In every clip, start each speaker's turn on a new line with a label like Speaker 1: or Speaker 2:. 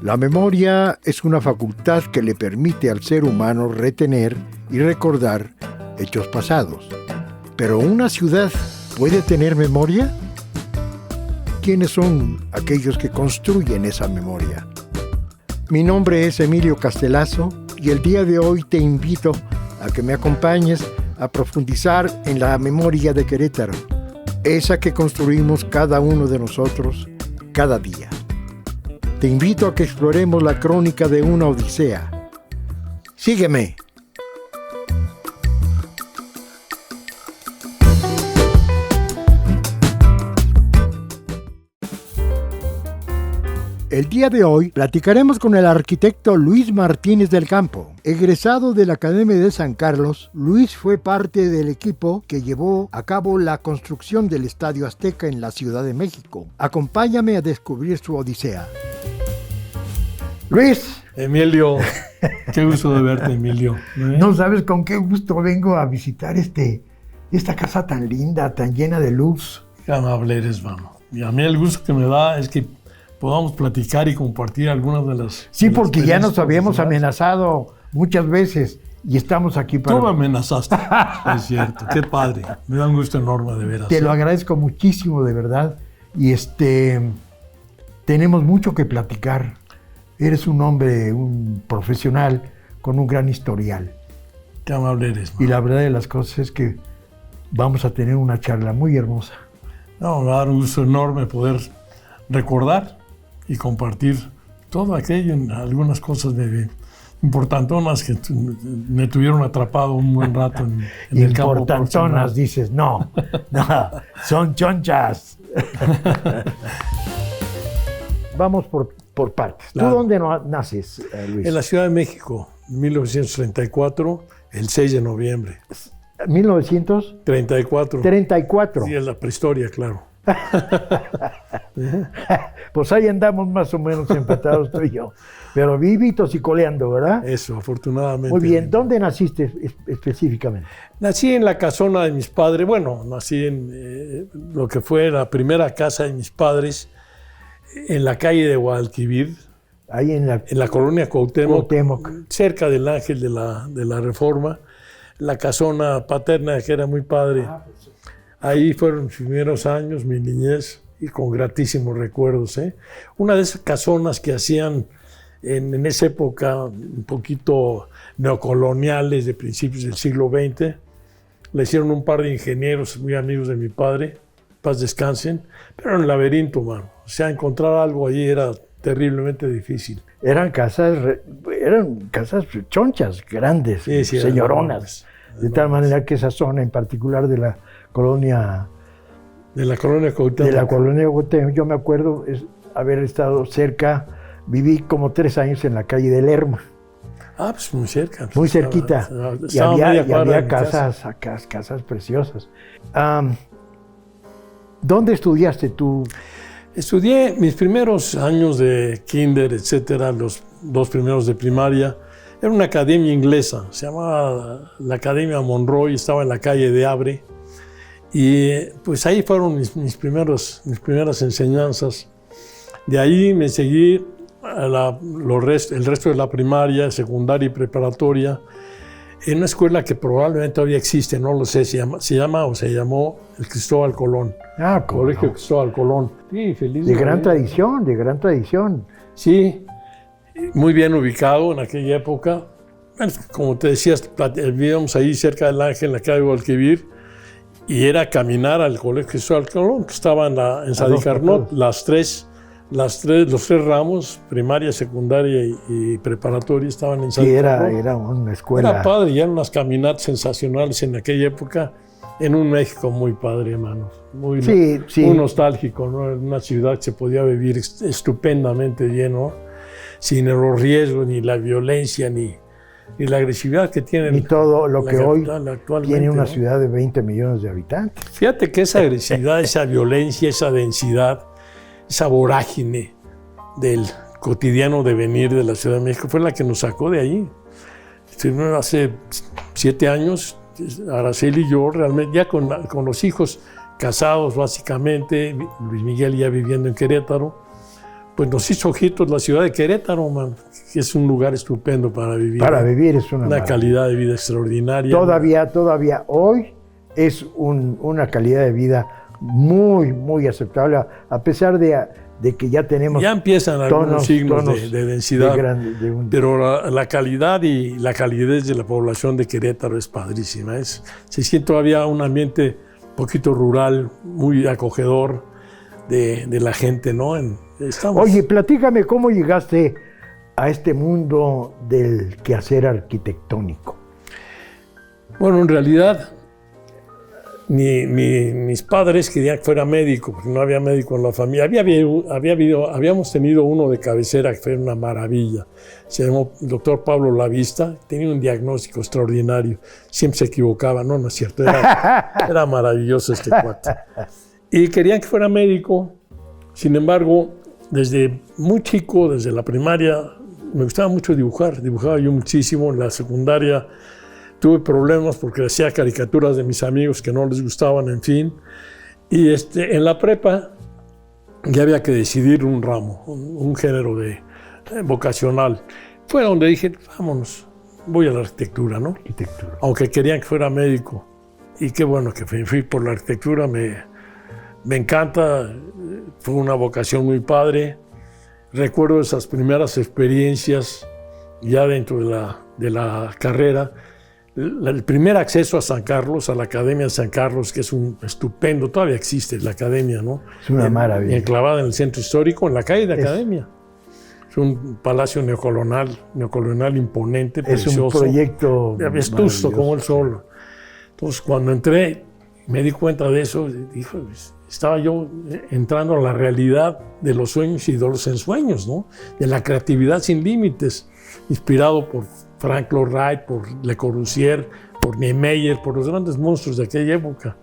Speaker 1: La memoria es una facultad que le permite al ser humano retener y recordar hechos pasados. ¿Pero una ciudad puede tener memoria? ¿Quiénes son aquellos que construyen esa memoria? Mi nombre es Emilio Castelazo y el día de hoy te invito a que me acompañes a profundizar en la memoria de Querétaro, esa que construimos cada uno de nosotros cada día. Te invito a que exploremos la crónica de una odisea. Sígueme. El día de hoy platicaremos con el arquitecto Luis Martínez del Campo. Egresado de la Academia de San Carlos, Luis fue parte del equipo que llevó a cabo la construcción del Estadio Azteca en la Ciudad de México. Acompáñame a descubrir su odisea. Luis.
Speaker 2: Emilio, qué gusto de verte, Emilio.
Speaker 1: No sabes con qué gusto vengo a visitar esta casa tan linda, tan llena de luz.
Speaker 2: Qué amable eres, vamos. Y a mí el gusto que me da es que podamos platicar y compartir algunas de las...
Speaker 1: Sí, porque ya nos habíamos amenazado muchas veces y estamos aquí para...
Speaker 2: Tú me amenazaste, es cierto. Qué padre. Me da un gusto enorme de veras.
Speaker 1: Te lo agradezco muchísimo, de verdad. Y tenemos mucho que platicar. Eres un hombre, un profesional con un gran historial.
Speaker 2: Qué amable eres, man.
Speaker 1: Y la verdad de las cosas es que vamos a tener una charla muy hermosa.
Speaker 2: No, me va a dar un gusto enorme poder recordar y compartir todo aquello, algunas cosas importantonas que me tuvieron atrapado un buen rato en el campo.
Speaker 1: Importantonas, dices, no, son chonchas. Vamos por partes.
Speaker 2: Claro.
Speaker 1: ¿Tú dónde naces, Luis?
Speaker 2: En la Ciudad de México, en 1934, el 6 de noviembre.
Speaker 1: 1934. 34.
Speaker 2: Sí, es la prehistoria, claro.
Speaker 1: Pues ahí andamos más o menos empatados tú y yo. Pero vivitos y coleando, ¿verdad?
Speaker 2: Eso, afortunadamente.
Speaker 1: Muy bien. ¿Dónde naciste específicamente?
Speaker 2: Nací en la casona de mis padres. Bueno, nací en lo que fue la primera casa de mis padres, en la calle de Guadalquivir.
Speaker 1: Ahí en la
Speaker 2: colonia Cuauhtémoc, cerca del Ángel de la Reforma. La casona paterna, que era muy padre. Ahí fueron mis primeros años, mi niñez, y con gratísimos recuerdos. Una de esas casonas que hacían en esa época un poquito neocoloniales de principios del siglo XX, la hicieron un par de ingenieros muy amigos de mi padre, paz descansen, pero era un laberinto, mano. O sea, encontrar algo allí era terriblemente difícil.
Speaker 1: Eran casas chonchas, grandes, sí, señoronas. De tal manera que esa zona en particular de la colonia...
Speaker 2: De la colonia Cuauhtémoc.
Speaker 1: De la colonia Cuauhtémoc. Yo me acuerdo haber estado cerca, viví como 3 años en la calle de Lerma.
Speaker 2: Ah, pues muy cerca.
Speaker 1: Muy cerquita. Y había casas preciosas. ¿Dónde estudiaste tú?
Speaker 2: Estudié mis primeros años de kinder, etcétera, los 2 primeros de primaria. Era una academia inglesa, se llamaba la Academia Monroe, estaba en la calle de Abre. Y pues ahí fueron mis primeras enseñanzas. De ahí me seguí el resto de la primaria, secundaria y preparatoria en una escuela que probablemente todavía existe, no lo sé, se llamó el Cristóbal Colón. Colegio Cristóbal Colón. Sí, feliz.
Speaker 1: De gran tradición.
Speaker 2: Sí, muy bien ubicado en aquella época. Bueno, como te decías, vivíamos ahí cerca del Ángel, en la calle de Guadalquivir, y era caminar al Colegio Cristóbal Colón, que estaba en Sadi Carnot, los tres ramos, primaria, secundaria y preparatoria, estaban en Sadi Carnot.
Speaker 1: Era una escuela.
Speaker 2: Era padre, y eran unas caminatas sensacionales en aquella época, en un México muy padre, hermano. Muy nostálgico, ¿no? En una ciudad que se podía vivir estupendamente bien, ¿no? Sin los riesgos, ni la violencia, ni la agresividad que tiene.
Speaker 1: Ni todo lo que hoy tiene una,
Speaker 2: ¿no?
Speaker 1: Ciudad de 20 millones de habitantes.
Speaker 2: Fíjate que esa agresividad, esa violencia, esa densidad, esa vorágine del cotidiano devenir de la Ciudad de México fue la que nos sacó de ahí. Hace 7 años, Araceli y yo, realmente, ya con los hijos casados básicamente, Luis Miguel ya viviendo en Querétaro, pues nos hizo ojitos la ciudad de Querétaro, man, que es un lugar estupendo para vivir.
Speaker 1: Para vivir es una
Speaker 2: calidad de vida extraordinaria.
Speaker 1: Todavía hoy es una calidad de vida muy, muy aceptable, a pesar de que ya tenemos...
Speaker 2: Ya empiezan algunos signos de densidad, pero la calidad y la calidez de la población de Querétaro es padrísima. Se siente todavía un ambiente un poquito rural, muy acogedor de la gente, ¿no?
Speaker 1: Oye, platícame cómo llegaste a este mundo del quehacer arquitectónico.
Speaker 2: Bueno, en realidad... mis padres querían que fuera médico, porque no había médico en la familia. Habíamos tenido uno de cabecera que fue una maravilla. Se llamó el doctor Pablo Lavista, tenía un diagnóstico extraordinario. Siempre se equivocaba, no es cierto, era maravilloso este cuate. Y querían que fuera médico. Sin embargo, desde muy chico, desde la primaria, me gustaba mucho dibujar. Dibujaba yo muchísimo. En la secundaria tuve problemas porque hacía caricaturas de mis amigos que no les gustaban, en fin. Y en la prepa ya había que decidir un ramo, un género vocacional. Fue donde dije, vámonos, voy a la arquitectura, ¿no?
Speaker 1: Arquitectura.
Speaker 2: Aunque querían que fuera médico. Y qué bueno que fui por la arquitectura, me encanta, fue una vocación muy padre. Recuerdo esas primeras experiencias ya dentro de la carrera. El primer acceso a San Carlos, a la Academia de San Carlos, que es un estupendo, todavía existe la Academia, ¿no?
Speaker 1: Es una maravilla.
Speaker 2: Enclavada en el centro histórico, en la calle de Academia. Es un palacio neocolonial imponente, precioso.
Speaker 1: Es un proyecto
Speaker 2: vetusto como el sol. Entonces, cuando entré, me di cuenta de eso, estaba yo entrando a la realidad de los sueños y de los ensueños, ¿no? De la creatividad sin límites, inspirado por Frank Lloyd Wright, por Le Corbusier, por Niemeyer, por los grandes monstruos de aquella época.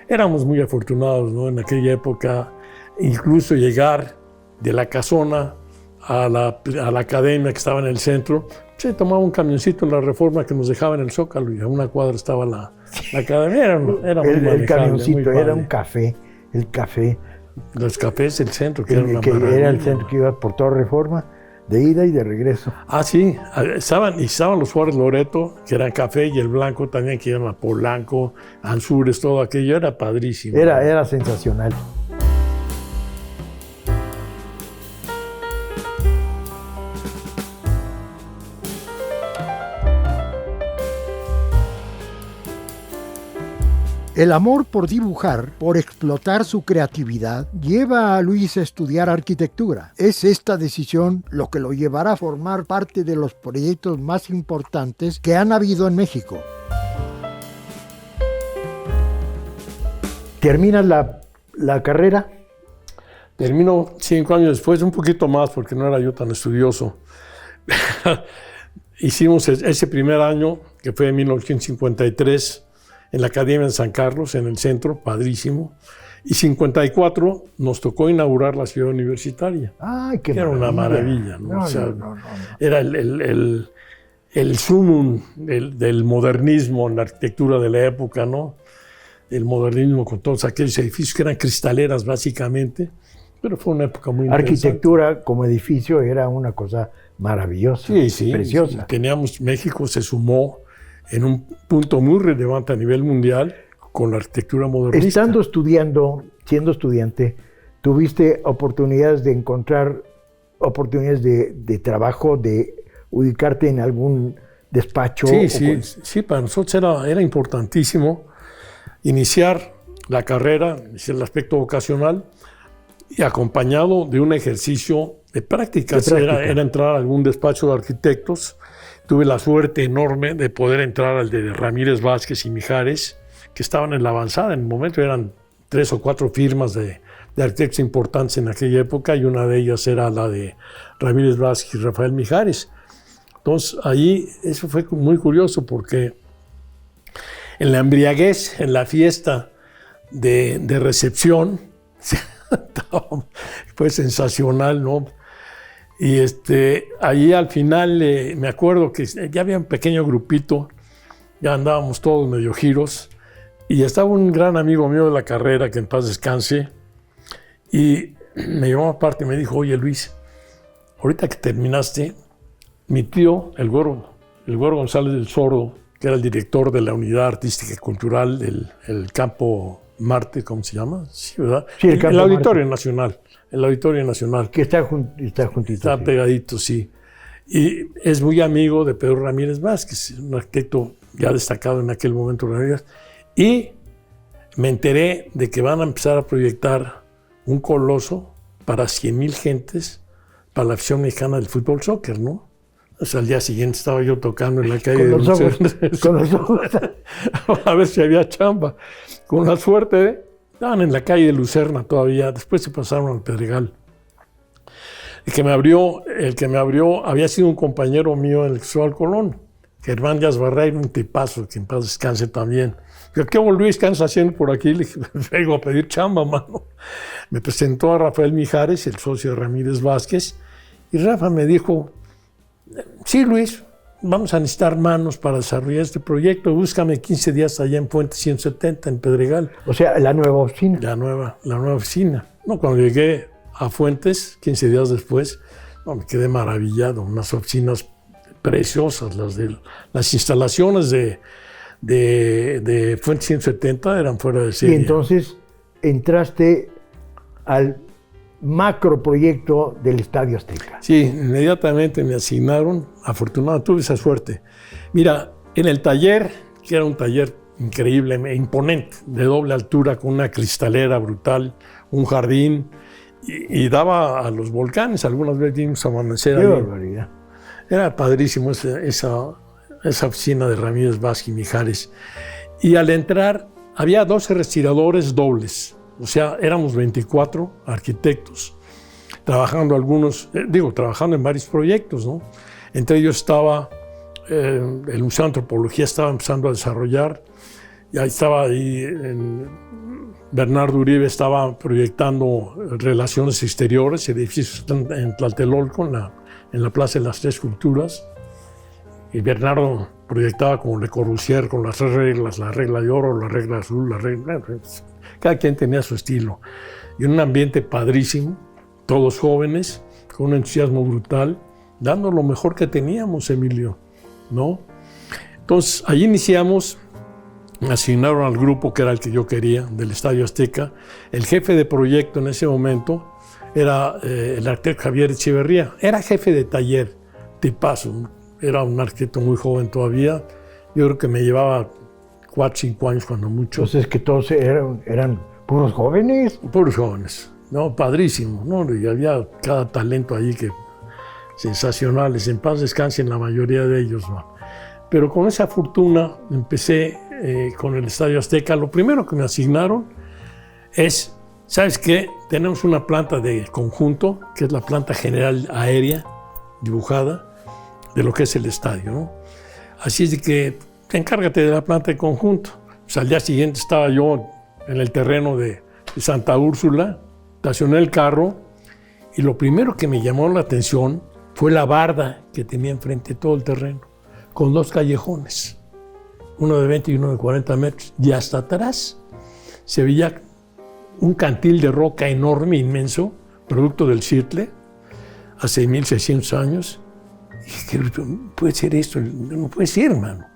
Speaker 2: Éramos muy afortunados, ¿no? En aquella época, incluso llegar de la casona a la academia que estaba en el centro, se tomaba un camioncito en la Reforma que nos dejaba en el Zócalo y a una cuadra estaba la academia. Era muy manejable,
Speaker 1: el camioncito,
Speaker 2: muy
Speaker 1: era un café, el café.
Speaker 2: Los cafés del centro, que era una
Speaker 1: que
Speaker 2: maravilla.
Speaker 1: Era el centro que iba por toda Reforma, de ida y de regreso.
Speaker 2: Ah, sí, estaban los Juárez Loreto, que eran café, y el blanco también, que iban a Polanco, Anzures, todo aquello, era padrísimo.
Speaker 1: Era sensacional. El amor por dibujar, por explotar su creatividad, lleva a Luis a estudiar arquitectura. Es esta decisión lo que lo llevará a formar parte de los proyectos más importantes que han habido en México. ¿Terminas la carrera?
Speaker 2: Termino 5 años después, un poquito más, porque no era yo tan estudioso. Hicimos ese primer año, que fue en 1953, en la Academia de San Carlos, en el centro, padrísimo. Y 54 nos tocó inaugurar la ciudad universitaria.
Speaker 1: ¡Ay, qué
Speaker 2: maravilla! Era una maravilla, ¿no?
Speaker 1: No,
Speaker 2: o sea,
Speaker 1: no.
Speaker 2: Era el sumum del modernismo en la arquitectura de la época, ¿no? El modernismo con todos aquellos edificios que eran cristaleras, básicamente. Pero fue una época muy interesante.
Speaker 1: Arquitectura como edificio era una cosa maravillosa,
Speaker 2: sí,
Speaker 1: preciosa.
Speaker 2: México se sumó en un punto muy relevante a nivel mundial con la arquitectura modernista.
Speaker 1: Siendo estudiante, ¿tuviste oportunidades de encontrar oportunidades de trabajo, de ubicarte en algún despacho?
Speaker 2: Sí, para nosotros era importantísimo iniciar la carrera, el aspecto vocacional, y acompañado de un ejercicio de prácticas. Era entrar a algún despacho de arquitectos. Tuve la suerte enorme de poder entrar al de Ramírez Vázquez y Mijares, que estaban en la avanzada. En el momento eran 3 o 4 firmas de arquitectos importantes en aquella época, y una de ellas era la de Ramírez Vázquez y Rafael Mijares. Entonces, ahí eso fue muy curioso, porque en la embriaguez, en la fiesta de recepción, fue sensacional, ¿no? Y ahí al final me acuerdo que ya había un pequeño grupito, ya andábamos todos medio giros, y estaba un gran amigo mío de la carrera, que en paz descanse, y me llamó aparte y me dijo, oye Luis, ahorita que terminaste, mi tío, el Güero González del Sordo, que era el director de la Unidad Artística y Cultural del Campo Marte, ¿cómo se llama? Sí, ¿verdad?
Speaker 1: Sí, el
Speaker 2: Auditorio Nacional. El Auditorio Nacional.
Speaker 1: Que está juntito.
Speaker 2: Está
Speaker 1: sí.
Speaker 2: pegadito, sí. Y es muy amigo de Pedro Ramírez Vázquez, un arquitecto ya destacado en aquel momento. Y me enteré de que van a empezar a proyectar un coloso para 100,000 gentes para la afición mexicana del fútbol soccer, ¿no? O sea, al día siguiente estaba yo tocando en la calle de Lucerna.
Speaker 1: Con los ojos.
Speaker 2: A ver si había chamba. Con la suerte, estaban en la calle de Lucerna todavía. Después se pasaron al Pedregal. El que me abrió había sido un compañero mío en el Cristóbal Colón, Germán Díaz Barreiro, un tipazo, que en paz descanse también. Yo, ¿qué Luis, qué andas haciendo por aquí? Le dije, vengo a pedir chamba, mano. Me presentó a Rafael Mijares, el socio de Ramírez Vázquez, y Rafa me dijo, sí, Luis, vamos a necesitar manos para desarrollar este proyecto. Búscame 15 días allá en Puente 170, en Pedregal.
Speaker 1: O sea, la nueva oficina.
Speaker 2: La nueva oficina. No, cuando llegué a Fuentes, 15 días después, no, me quedé maravillado. Unas oficinas preciosas. Las instalaciones de Fuentes 170 eran fuera de serie.
Speaker 1: Y entonces entraste al macroproyecto del Estadio Azteca.
Speaker 2: Sí, inmediatamente me asignaron. Afortunadamente tuve esa suerte. Mira, en el taller, que era un taller increíble, imponente, de doble altura, con una cristalera brutal, un jardín, y daba a los volcanes. Algunas veces vimos amanecer ahí.
Speaker 1: Qué barbaridad.
Speaker 2: Era padrísimo esa oficina de Ramírez Vázquez y Mijares. Y al entrar, había 12 respiradores dobles. O sea, éramos 24 arquitectos, trabajando trabajando en varios proyectos, ¿no? Entre ellos estaba, el Museo de Antropología estaba empezando a desarrollar, ya estaba ahí, Bernardo Uribe estaba proyectando relaciones exteriores, edificios en Tlatelolco, en la Plaza de las Tres Culturas, y Bernardo proyectaba como Le Corbusier, con las 3 reglas, la regla de oro, la regla azul, la regla... Cada quien tenía su estilo. Y en un ambiente padrísimo, todos jóvenes, con un entusiasmo brutal, dando lo mejor que teníamos, Emilio, ¿no? Entonces, allí iniciamos, me asignaron al grupo que era el que yo quería, del Estadio Azteca. El jefe de proyecto en ese momento era el arquitecto Javier Echeverría. Era jefe de taller, tipazo. Era un arquitecto muy joven todavía. Yo creo que me llevaba 4 o 5 años cuando mucho.
Speaker 1: Entonces, que todos eran puros jóvenes.
Speaker 2: Puros jóvenes, ¿no? Padrísimo, ¿no? Y había cada talento allí que sensacionales. En paz descansen la mayoría de ellos, ¿no? Pero con esa fortuna empecé con el Estadio Azteca. Lo primero que me asignaron es, ¿sabes qué? Tenemos una planta de conjunto, que es la planta general aérea dibujada de lo que es el estadio, ¿no? Así es de que encárgate de la planta de conjunto. Pues al día siguiente estaba yo en el terreno de Santa Úrsula, estacioné el carro y lo primero que me llamó la atención fue la barda que tenía enfrente de todo el terreno, con 2 callejones, uno de 20 y uno de 40 metros, y hasta atrás se veía un cantil de roca enorme, inmenso, producto del Sirtle, hace 1600 años. Y dije, puede ser esto, no puede ser, hermano.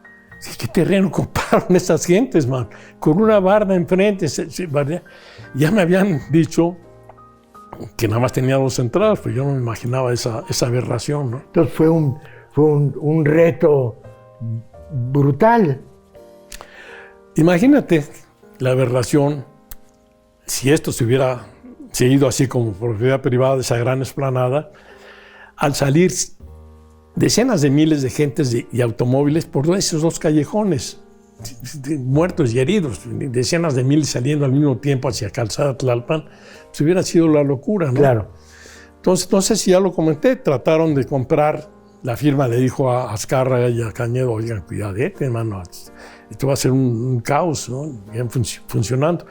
Speaker 2: ¿Qué terreno compraron estas gentes, man? Con una barda enfrente. Ya me habían dicho que nada más tenía 2 entradas, pero yo no me imaginaba esa aberración, ¿no?
Speaker 1: Entonces fue un reto brutal.
Speaker 2: Imagínate la aberración si esto se hubiera seguido así como propiedad privada de esa gran explanada, al salir decenas de miles de gentes y automóviles por esos 2 callejones, muertos y heridos, decenas de miles saliendo al mismo tiempo hacia Calzada Tlalpan, pues hubiera sido la locura, ¿no?
Speaker 1: Claro.
Speaker 2: Entonces, no sé si ya lo comenté, trataron de comprar, la firma le dijo a Azcárraga y a Cañedo, oigan, cuidadete, hermano, esto va a ser un caos, ¿no? Bien funcionando.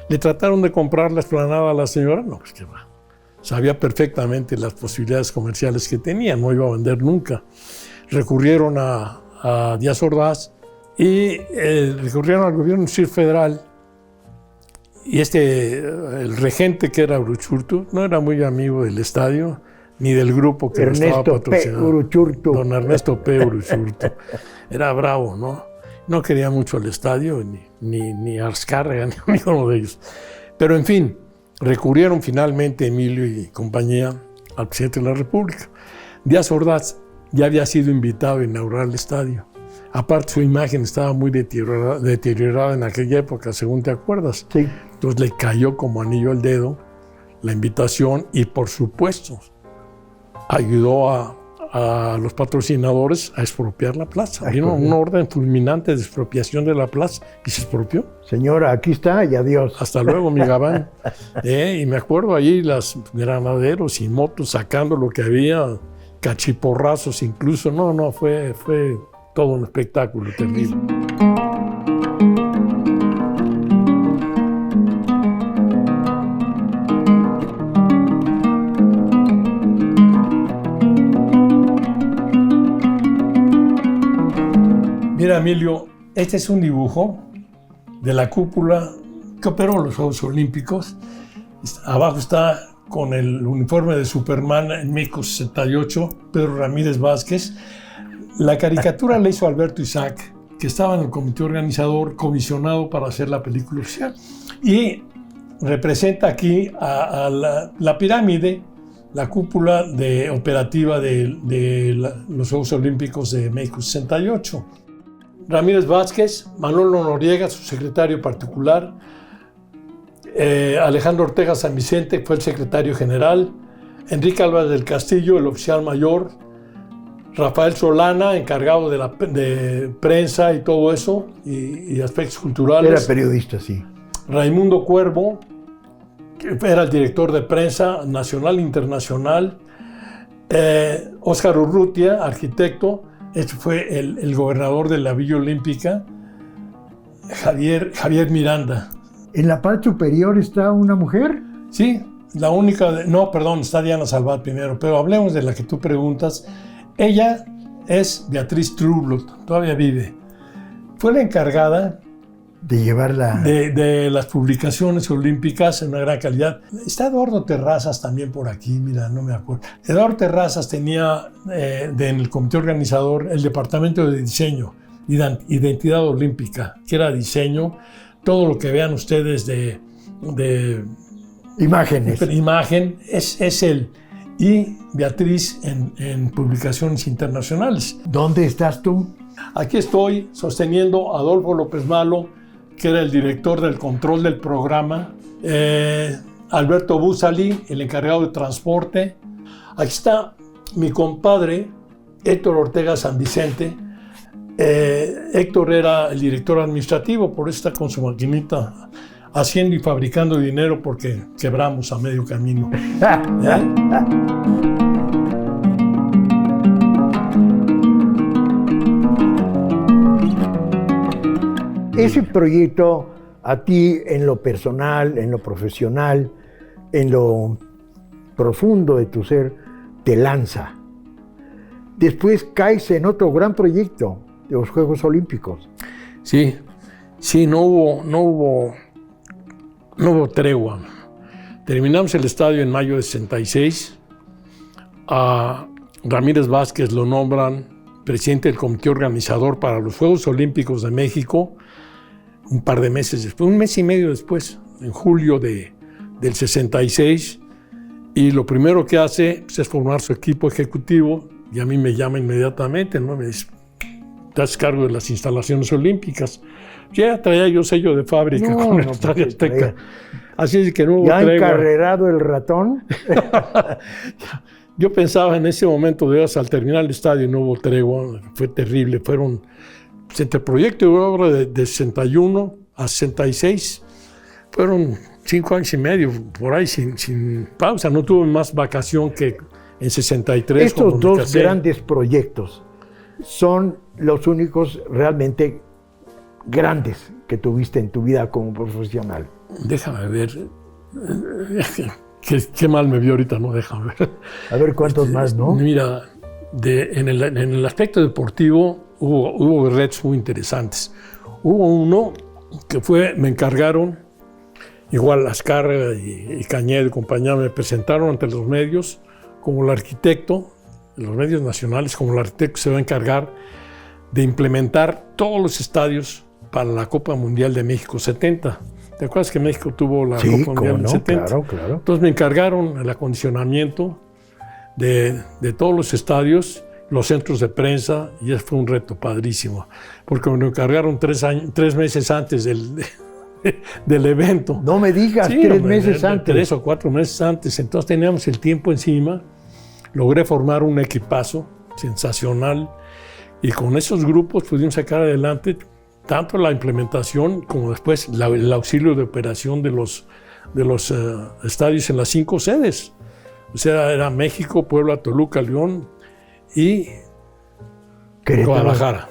Speaker 2: Le trataron de comprar la explanada a la señora, no, pues qué va. Sabía perfectamente las posibilidades comerciales que tenía, no iba a vender nunca. Recurrieron a Díaz Ordaz y recurrieron al gobierno federal el regente, que era Uruchurtu, no era muy amigo del estadio ni del grupo que lo estaba patrocinando.
Speaker 1: Uruchurtu.
Speaker 2: Don Ernesto P. Uruchurtu. Era bravo, ¿no? No quería mucho el estadio, ni a Azcárraga, ni a ninguno de ellos. Pero, en fin, recurrieron finalmente Emilio y compañía al presidente de la República. Díaz Ordaz ya había sido invitado a inaugurar el estadio. Aparte, su imagen estaba muy deteriorada en aquella época, según te acuerdas.
Speaker 1: Sí.
Speaker 2: Entonces le cayó como anillo al dedo la invitación y, por supuesto, ayudó a los patrocinadores a expropiar la plaza. Vino una orden fulminante de expropiación de la plaza y se expropió.
Speaker 1: Señora, aquí está y adiós.
Speaker 2: Hasta luego, mi gabán. Y me acuerdo ahí los granaderos y motos sacando lo que había, cachiporrazos incluso. No, fue todo un espectáculo terrible. Mira, Emilio, este es un dibujo de la cúpula que operó los Juegos Olímpicos. Abajo está con el uniforme de Superman en México 68, Pedro Ramírez Vázquez. La caricatura la hizo Alberto Isaac, que estaba en el comité organizador comisionado para hacer la película oficial. Y representa aquí a la pirámide, la cúpula operativa de los Juegos Olímpicos de México 68. Ramírez Vázquez, Manolo Noriega, su secretario particular, Alejandro Ortega San Vicente fue el secretario general, Enrique Álvarez del Castillo, el oficial mayor, Rafael Solana, encargado de prensa y todo eso, y aspectos culturales.
Speaker 1: Era periodista, sí.
Speaker 2: Raimundo Cuervo, que era el director de prensa nacional e internacional. Óscar Urrutia, arquitecto. Este fue el gobernador de la Villa Olímpica, Javier Miranda.
Speaker 1: ¿En la parte superior está una mujer?
Speaker 2: Sí, la única... está Diana Salvat primero, pero hablemos de la que tú preguntas. Ella es Beatriz Trublot, todavía vive. Fue la encargada
Speaker 1: de llevarla...
Speaker 2: De las publicaciones olímpicas en una gran calidad. Está Eduardo Terrazas también por aquí, mira, no me acuerdo. Eduardo Terrazas tenía en el comité organizador el departamento de diseño, identidad olímpica, que era diseño, todo lo que vean ustedes de
Speaker 1: imágenes.
Speaker 2: Imagen, es él. Y Beatriz en publicaciones internacionales.
Speaker 1: ¿Dónde estás tú?
Speaker 2: Aquí estoy sosteniendo a Adolfo López Malo, que era el director del control del programa, Alberto Busali, el encargado de transporte. Aquí está mi compadre, Héctor Ortega San Vicente. Héctor era el director administrativo, por eso está con su maquinita haciendo y fabricando dinero porque quebramos a medio camino.
Speaker 1: Ese proyecto a ti en lo personal, en lo profesional, en lo profundo de tu ser, te lanza. Después caes en otro gran proyecto de los Juegos Olímpicos.
Speaker 2: Sí, no hubo tregua. Terminamos el estadio en mayo de 66. A Ramírez Vázquez lo nombran presidente del comité organizador para los Juegos Olímpicos de México un par de meses después, un mes y medio después, en julio del 66. Y lo primero que hace pues, es formar su equipo ejecutivo y a mí me llama inmediatamente, ¿no? Me dice, te haces cargo de las instalaciones olímpicas. Ya traía yo sello de fábrica con el Estadio Azteca. Así es que no hubo
Speaker 1: ¿Ya
Speaker 2: tregua.
Speaker 1: encarrerado el ratón?
Speaker 2: Yo pensaba en ese momento, de al terminar el estadio no hubo tregua, fue terrible. Fueron, entre proyecto y obra de 61 a 66, fueron 5 años y medio, por ahí sin pausa. No tuve más vacación que en 63.
Speaker 1: Estos dos grandes proyectos son los únicos realmente grandes que tuviste en tu vida como profesional.
Speaker 2: Déjame ver. Qué mal me vio ahorita, ¿no? Déjame ver.
Speaker 1: A ver cuántos más, ¿no?
Speaker 2: Mira, en el aspecto deportivo hubo retos muy interesantes. Hubo uno que me encargaron Igual Azcárraga y Cañedo y compañía me presentaron ante los medios como el arquitecto, los medios nacionales, como el arquitecto que se va a encargar de implementar todos los estadios para la Copa Mundial de México 70. ¿Te acuerdas que México tuvo la Copa Mundial en 70?
Speaker 1: Claro.
Speaker 2: Entonces me encargaron el acondicionamiento de todos los estadios, los centros de prensa, y eso fue un reto padrísimo, porque me lo encargaron 3 meses antes del evento.
Speaker 1: No me digas, sí, 3 meses antes.
Speaker 2: 3 o 4 meses antes, entonces teníamos el tiempo encima. Logré formar un equipazo sensacional y con esos grupos pudimos sacar adelante tanto la implementación como después el auxilio de operación de los estadios en las 5 sedes. O sea, era México, Puebla, Toluca, León y Guadalajara.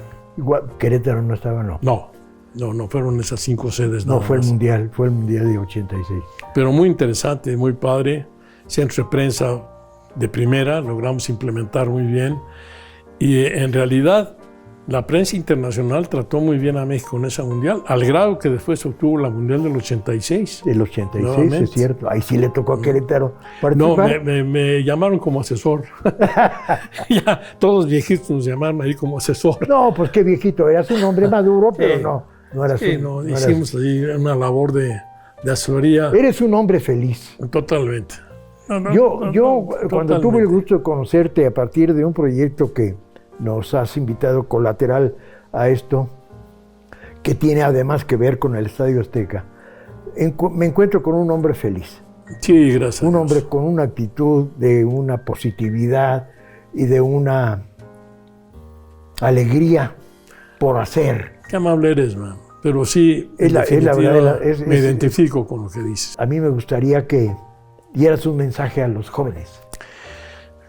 Speaker 1: Querétaro no estaba, ¿no?
Speaker 2: No fueron esas 5 sedes.
Speaker 1: No, fue el Mundial de 86.
Speaker 2: Pero muy interesante, muy padre. Centro de prensa de primera, logramos implementar muy bien. Y en realidad la prensa internacional trató muy bien a México en esa mundial, al grado que después obtuvo la mundial del 86.
Speaker 1: El 86, nuevamente. Es cierto. Ahí sí le tocó a Querétaro participar.
Speaker 2: No, me llamaron como asesor. Ya, todos viejitos nos llamaron ahí como asesor.
Speaker 1: No, pues qué viejito, eras un hombre maduro, pero no eras
Speaker 2: hicimos ahí una labor de asesoría.
Speaker 1: Eres un hombre feliz.
Speaker 2: Totalmente.
Speaker 1: Yo cuando tuve el gusto de conocerte a partir de un proyecto que nos has invitado colateral a esto, que tiene además que ver con el Estadio Azteca, me encuentro con un hombre feliz.
Speaker 2: Sí, gracias.
Speaker 1: Un hombre con una actitud de una positividad y de una alegría por hacer.
Speaker 2: Qué amable eres, man. Pero sí, me identifico con lo que dices.
Speaker 1: A mí me gustaría que dieras un mensaje a los jóvenes.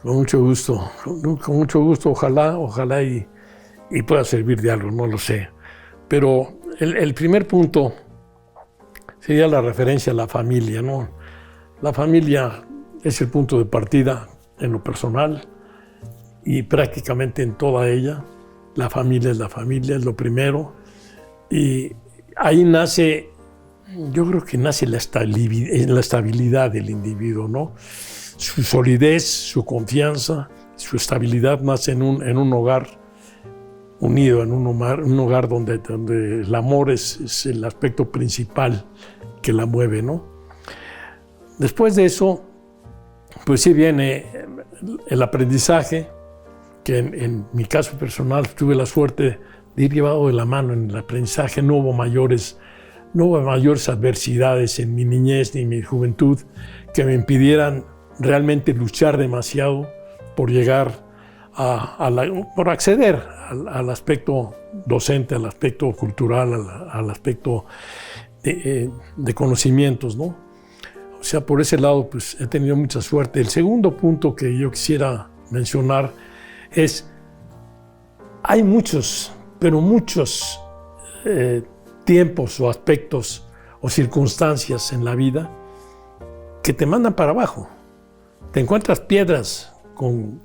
Speaker 2: Con mucho gusto, ojalá y pueda servir de algo, no lo sé. Pero el primer punto sería la referencia a la familia, ¿no? La familia es el punto de partida en lo personal y prácticamente en toda ella. La familia es lo primero. Y ahí nace, yo creo que nace la estabilidad del individuo, ¿no? Su solidez, su confianza, su estabilidad nace en un hogar unido, en un hogar donde el amor es el aspecto principal que la mueve, ¿no? Después de eso, pues sí viene el aprendizaje, que en mi caso personal tuve la suerte de ir llevado de la mano en el aprendizaje. No hubo mayores adversidades en mi niñez ni en mi juventud que me impidieran realmente luchar demasiado por llegar por acceder al aspecto docente, al aspecto cultural, al aspecto de conocimientos, ¿no? O sea, por ese lado, pues he tenido mucha suerte. El segundo punto que yo quisiera mencionar es, hay muchos tiempos o aspectos o circunstancias en la vida que te mandan para abajo. Te encuentras piedras,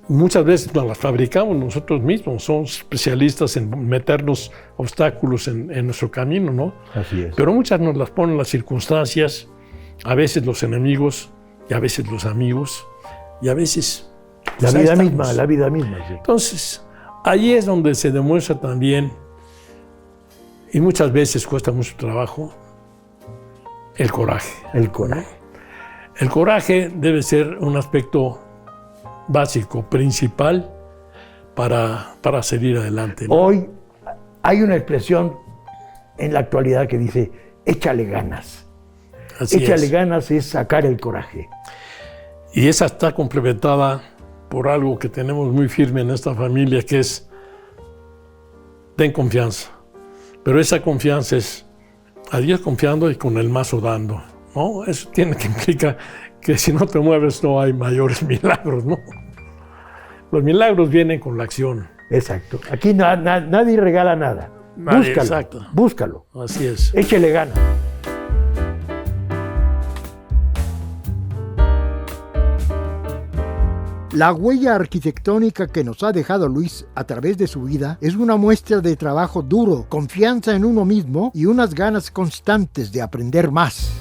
Speaker 2: muchas veces nos las fabricamos nosotros mismos, somos especialistas en meternos obstáculos en nuestro camino, ¿no?
Speaker 1: Así es.
Speaker 2: Pero muchas nos las ponen las circunstancias, a veces los enemigos, y a veces los amigos, y a veces
Speaker 1: la vida misma. Sí.
Speaker 2: Entonces, ahí es donde se demuestra también, y muchas veces cuesta mucho trabajo, el coraje. El coraje debe ser un aspecto básico, principal, para seguir adelante, ¿no?
Speaker 1: Hoy hay una expresión en la actualidad que dice, échale ganas. Échale ganas es sacar el coraje.
Speaker 2: Y esa está complementada por algo que tenemos muy firme en esta familia, que es, ten confianza. Pero esa confianza es a Dios confiando y con el mazo dando, ¿no? Eso tiene que implicar que si no te mueves no hay mayores milagros, ¿no? Los milagros vienen con la acción.
Speaker 1: Exacto. Aquí nadie regala nada. Búscalo.
Speaker 2: Así es.
Speaker 1: Échele ganas. La huella arquitectónica que nos ha dejado Luis a través de su vida es una muestra de trabajo duro, confianza en uno mismo y unas ganas constantes de aprender más.